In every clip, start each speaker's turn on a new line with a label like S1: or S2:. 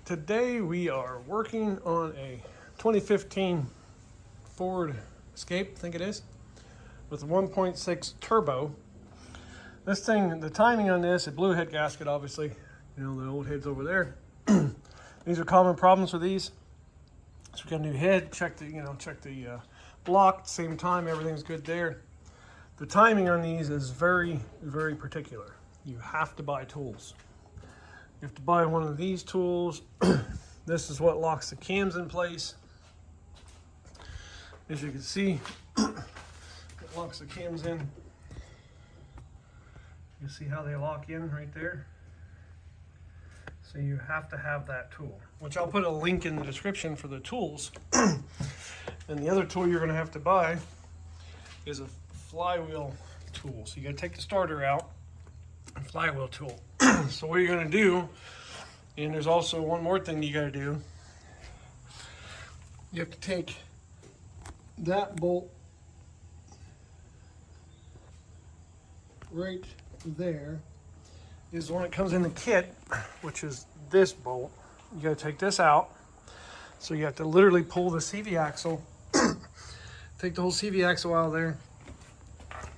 S1: Today we are working on a 2015 Ford Escape, I think it is, with a 1.6 turbo. This thing, the timing on this, a blue head gasket, obviously, you know, the old head's over there. These are common problems with these. So we got a new head, check the block at the same time, everything's good there. The timing on these is very, very particular. You have to buy tools. You have to buy one of these tools. This is what locks the cams in place. As you can see, it locks the cams in. You see how they lock in right there? So you have to have that tool, which I'll put a link in the description for the tools. And the other tool you're gonna have to buy is a flywheel tool. So you gotta take the starter out, a flywheel tool. So what you're gonna do, and there's also one more thing you gotta do. You have to take that bolt right there, is the one that comes in the kit, which is this bolt. You gotta take this out. So you have to literally pull the CV axle, take the whole CV axle out of there,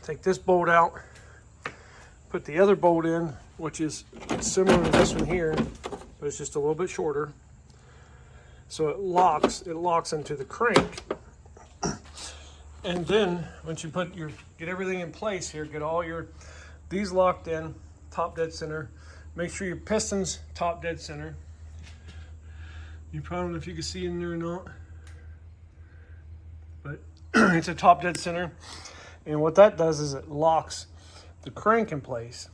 S1: take this bolt out, put the other bolt in, which is similar to this one here, but it's just a little bit shorter. So it locks into the crank. And then once you get everything in place here, get all these locked in, top dead center. Make sure your piston's top dead center. You probably don't know if you can see in there or not, but it's a top dead center. And what that does is it locks the crank in place.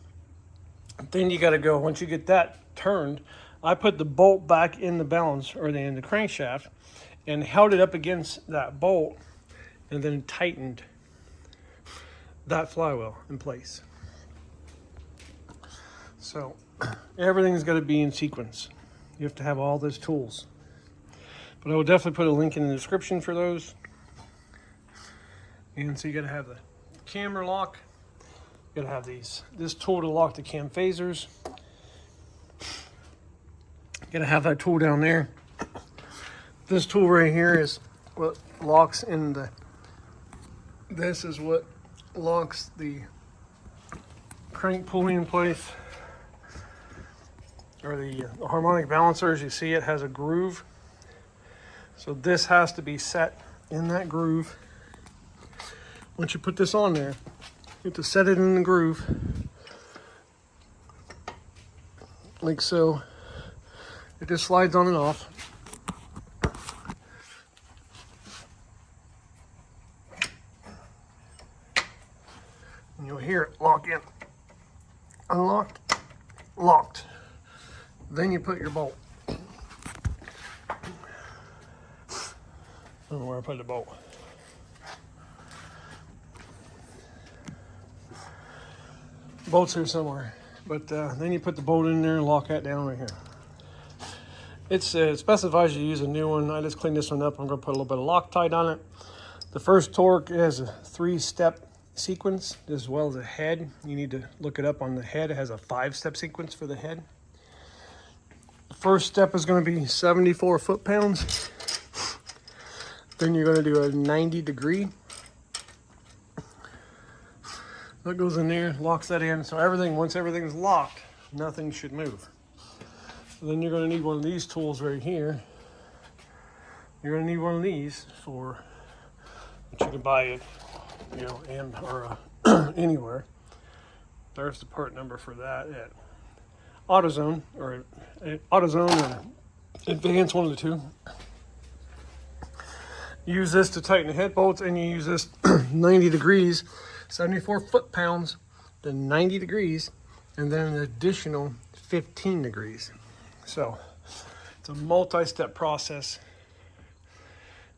S1: Then you got to go, once you get that turned, I put the bolt back in the balance, or in the crankshaft, and held it up against that bolt, and then tightened that flywheel in place. So everything's got to be in sequence. You have to have all those tools. But I will definitely put a link in the description for those. And so you got to have the camera lock. You got to have this tool to lock the cam phasers. You got to have that tool down there. This tool right here is what locks in this is what locks the crank pulley in place. Or the harmonic balancer, as you see, it has a groove. So this has to be set in that groove. Once you put this on there, you have to set it in the groove, like so. It just slides on and off. And you'll hear it lock in. Unlocked, locked. Then you put your bolt. I don't know where I put the bolt. Bolt's here somewhere, but then you put the bolt in there and lock that down right here. It specifies you use a new one. I just cleaned this one up. I'm going to put a little bit of Loctite on it. The first torque has a 3-step sequence as well as a head. You need to look it up on the head. It has a 5-step sequence for the head. The first step is going to be 74 foot-pounds. Then you're going to do a 90-degree. That goes in there, locks that in. So once everything's locked, nothing should move. So then you're going to need one of these tools right here. You're going to need one of these for, which you can buy it, you know, anywhere. There's the part number for that at AutoZone or Advance, one of the two. You use this to tighten the head bolts, and you use this 90 degrees, 74 foot-pounds, then 90 degrees, and then an additional 15 degrees. So it's a multi-step process.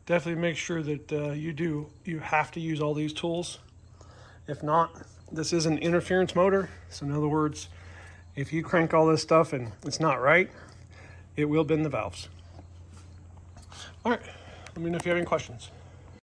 S1: Definitely make sure that you have to use all these tools. If not, this is an interference motor. So in other words, if you crank all this stuff and it's not right, it will bend the valves. All right, let me know if you have any questions.